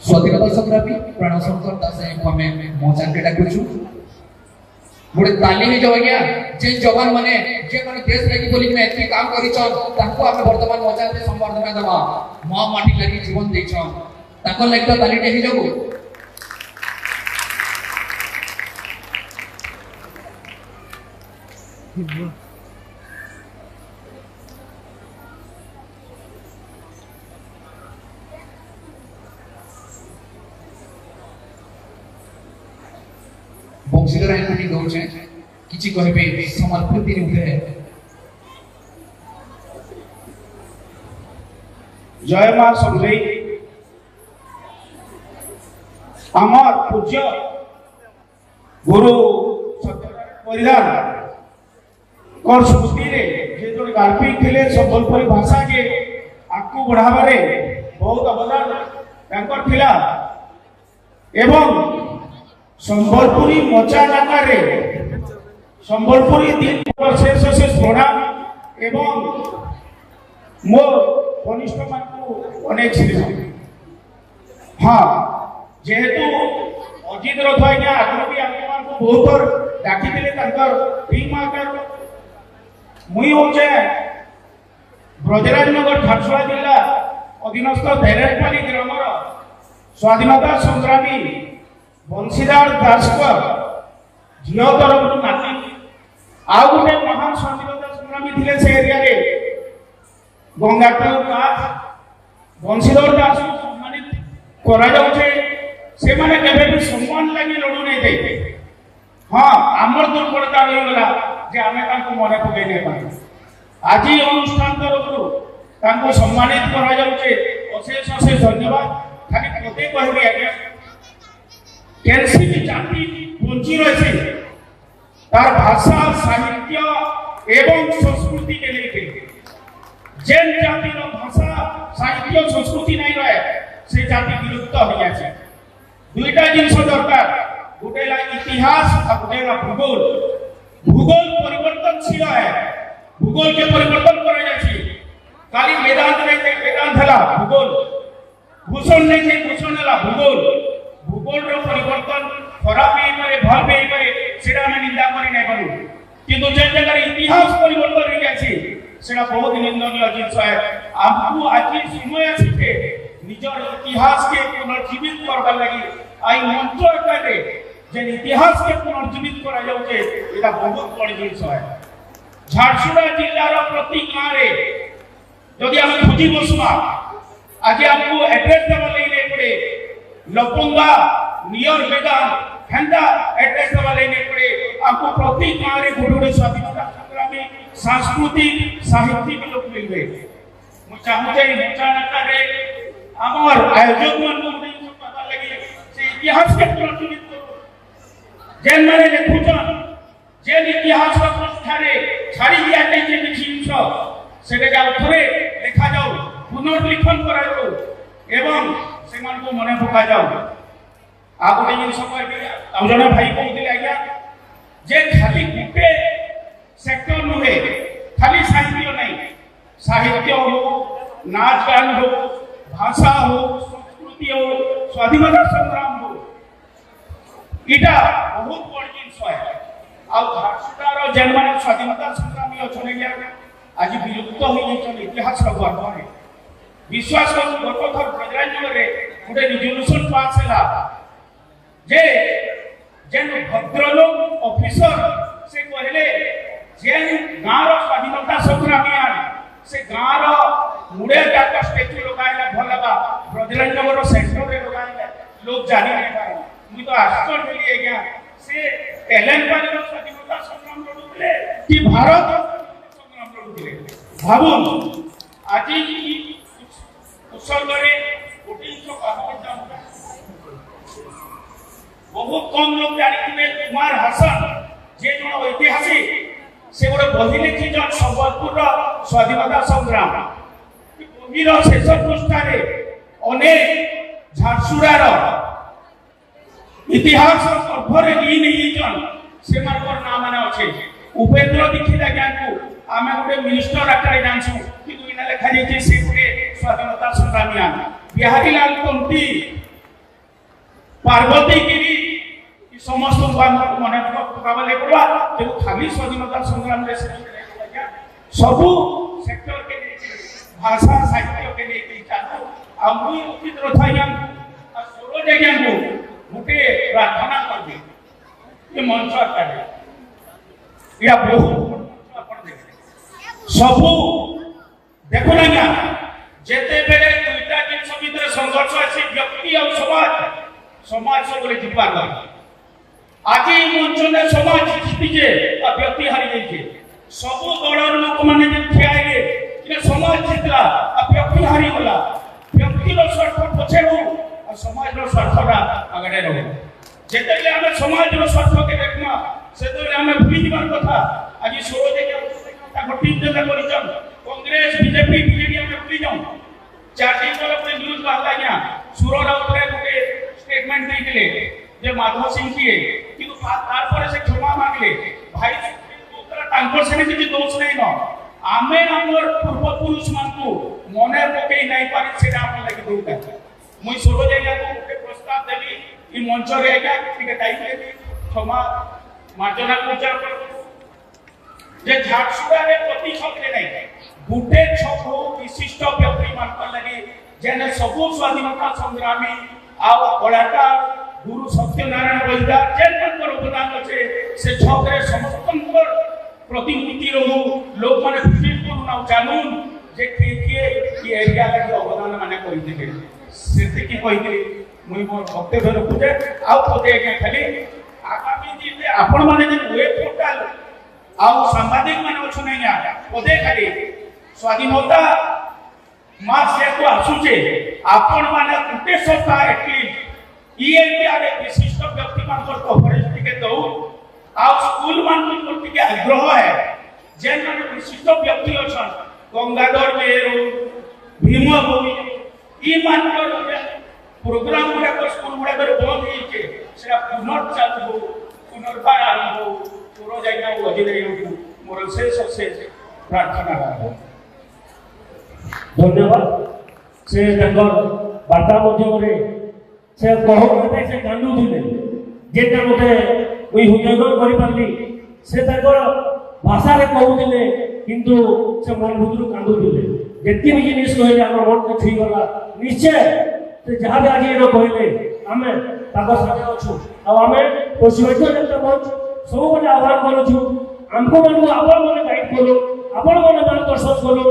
स्वाधीनता संग्रामी प्राण शंकर दास को हमें मोचान के डाकुछु गोटे ताली ही जो गया जे जवान माने जे माने देश लागि बोली कि एति काम करिछन ताको हमें वर्तमान मोचान से संवर्धना दबा मां माटी लागि जीवन देछन ताको लागि तो ताली टे ही जगु बंशीधर आईनी दौचे किछि कहबे समर्पित उठे जय मां समझई अमर पूज्य गुरु सत्यनारायण परिधान कर स्मृति रे जे जो गार्पिक थिले संबलपुरी भाषा के आकु बढ़ाबारे बहुत अवदान तांकर थिला एवं संबलपुरी मोचा जाकारे संबलपुरी दिन शेष शेष प्रणाम एवं मो कनिष्ठ मान को अनेक श्रीमान हाँ जेहेतु अजित रथ आज्ञा आगु भी आम मान को बहुत थर डाकी टीम आकार मुई होचे ब्रजराजनगर झारसुगुड़ा जिला अधीनस्थ धैर्यपाली ग्रामर स्वाधीनता संग्रामी बंशीधर दास झील तरफ नाती आउ गोटे महान स्वाधीनता संग्रामी थे से एरिया रे गंगाधर दास बंशीधर दास को सम्मानित करा जाउछे से माने केबे भी सम्मान लागि लडू नै देते हां हमर दुर्बलता रहि गला जे आमे तांको मने पके नै पाई आज अनुष्ठान तरफरु तांको सम्मानित करा जाउछे अशेष अशेष धन्यवाद खाली कते कहबी आज्ञा कैसी भी जाति बंची रही तार भाषा साहित्य एवं संस्कृति के लेके जेन जाति रो भाषा साहित्य संस्कृति नहीं रहे से जाति विलुप्त हो जाए दुईटा जिनस दरकार गोटे ला इतिहास और गोटे ला भूगोल भूगोल परिवर्तनशील है भूगोल के परिवर्तन करा जाए खाली वेदांत नहीं थे वेदांत हला भूगोल भूषण नहीं थे भूषण हला भूगोल भूगोल रो परिवर्तन खराब नहीं पारे भल नहीं पारे सेरा में निंदा करी नहीं पारू किंतु जे जगह इतिहास परिवर्तन हो जाछि सेरा बहुत निंदनीय जिंस है आपको आज समय आछे निजर इतिहास के पुनर्जीवित करबा लागि आई मंच आकारे जे इतिहास के पुनर्जीवित करा जाउछे एटा बहुत बड़ जिंस है झारसुगुड़ा जिल्ला रो प्रति गां रे यदि हम खोजी बसमा आज आपको एड्रेस देबा लागि पड़े लपुंगा नियर बेगाम हेंदा एड्रेस दबा लेने पड़े आपको प्रति गांव रे गोटे स्वाधीनता संग्रामी सांस्कृतिक साहित्यिक लोक मिलबे मु चाहू जे मोचानाका रे हमर आयोजक मन को पता लगी से इतिहास के पुनर्जीवित करू जेन माने लेखुछन जेन इतिहास रो पृष्ठारे छाड़ी दिया नै जे लिखिछ सेटे जा थरे लिखा जाऊ पुनर्लिखन करा जाऊ एवं से मन को मने पका जाओ आप गोटे जिन समय आ जने भाई कहते आज्ञा जे खाली गुटे सेक्टर नुहे खाली साहित्य नहीं साहित्य हो नाच गान हो भाषा हो संस्कृति हो स्वाधीनता संग्राम हो इटा बहुत बड़ जिनस है आ झारसुगुड़ा जेन माने स्वाधीनता संग्रामी अछने गया आज विलुप्त हो जाय इतिहास रो गर्व है विश्वास को गत थर ब्रजराजनगर रे गोटे रिजोल्यूशन पास हैला जे जेन भद्रलोक ऑफिसर से कहले जेन गांव रो स्वाधीनता संग्रामी से गांव रो मुड़े जाका स्टैच्यू लगाइला भलबा ब्रजराजनगर रो सेंटर रे लगाइला लोग जानि नै पाए मु तो आश्चर्य मिली गया से एलन पाले रो स्वाधीनता संग्राम लड़ुले कि भारत संग्राम लड़ुले भाबुन आज उत्सर्गरे बहुत कम लोग जानी कुमार हसन जे जो ऐतिहासिक से गोटे बही लिखी संबलपुर स्वाधीनता संग्राम बहीर शेष पृष्ठारे अनेक झारसुगुड़ार इतिहास गर्भरे लीन से नाम मैंने अच्छे उपेन्द्र दीक्षित आज्ञा को आम गोटे मिनिस्टर आकार जानसु कि लेखा जाइए से गोटे स्वाधीनता संग्रामी बिहारी लाल तंती पार्वती गिरी समस्त मन पकाबे पड़ा तेणु खाली स्वाधीनता संग्राम सबू सेक्टर के भाषा साहित्य के लिए चालू आमुई उचित रथाज्ञान सूरज को गोटे प्रार्थना कर दे ये मंच आकार या बहुत सबू देखो ना जेते बेले दुईटा जिन भितर संघर्ष आसी व्यक्ति और समाज समाज सब जीवार आज मंच ने समाज जीतीजे व्यक्ति हारी जाइए सब दलर लोक मैंने ठियाइले कि समाज जीतला व्यक्ति हारी गला व्यक्तिर स्वार्थ पछे रो समाज स्वार्थटा आगे रहो जेते आम समाज स्वार्थ के देखमा से आम भूली जबार कथा आज सूरज टीम जगह कर कांग्रेस बीजेपी बीजेडी आम भूली जाऊँ 4 दिन पर न्यूज बाहर आज्ञा सुर राउत गोटे स्टेटमेंट देते जे माधव सिंह किए किंतु तार से क्षमा मांगले भाई से किसी दोष नहीं न आमे हमर पूर्वपुरुष मानकु मने पकई नहीं पारी से आप लगे दूटा मुई सोलो जाइया को एक प्रस्ताव देबी ई मंच रे आज्ञा ठीक टाइम ले क्षमा मार्जना विचार कर जे झारसुड़ा रे प्रति छक ले नहीं गुटे छक हो विशिष्ट व्यक्ति मानकर लगे जेने सबु स्वाधीनता संग्रामी आउ कलाकार गुरु सत्यनारायण बलिदार जेन अवदान अच्छे से छक रे समस्त प्रतिमूर्ति रहू लोक माने फील करू ना जानून जे के एरिया लगे अवदान माने कहिते सेते की कहिते मुई मोर वक्तव्य रखुजे आउ पते के खाली आगामी दिन आपण माने जे वेब पोर्टल आउ सांबादिक माने अछु नै आ पते खाली स्वाधीनता मास से को आसुचे आपण माने गुटे सप्ताह एटलीस्ट ई एरिया रे विशिष्ट व्यक्ति मान को कवरेज टिके दउ आउ स्कूल मान को टिके आग्रह है जेन माने विशिष्ट व्यक्ति अछन गंगाधर मेहरु भीम भोगी ई मान को प्रोग्राम गुडा को स्कूल गुडा कर बंद हिचे सेरा पुनर्चालू हो पुनर्बार आरंभ हो पूरा जाइना वजिरे मोर से प्रार्थना है धन्यवाद से वार्ता मध्यम से कहते से कांदू थे जेटा मते कोई हृदय कर पारली से भाषा रे कहूले किंतु से मन भीतर कांदू थे जेती भी जिनिस कहले हम मन को छुई गला निश्चय से जहां आज ये कहले आमे ताको साथे अछु आ आमे पशुवैद्य जंत्र मंच सब गोटे आह्वान करूछु हमको मन को आपण मन गाइड करो आपण मन मार्गदर्शन करो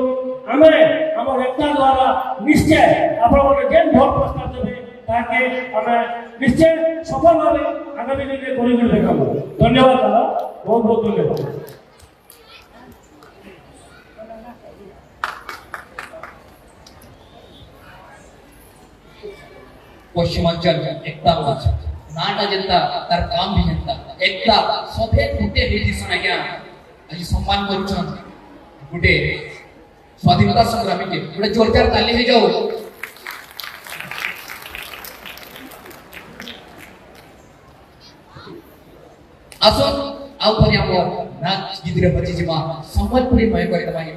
आमे हमर एकता द्वारा निश्चय आपण मन जेन भोट प्रस्ताव देबे ताके हमें निश्चय सफल भावे आगामी दिन में करी देखाबो धन्यवाद दादा बहुत बहुत धन्यवाद पश्चिमांचल एकता मंच नाटा जनता तार काम भी जनता एकता सभे गुटे बेटी सुनाया आज सम्मान करूछन गुटे स्वाधीनता संग्रामी के गुटे जोरदार ताली हो जाओ आसो आउ पर हमर नाच गिद्रे बची जिमा संबलपुरी मय करे दबाई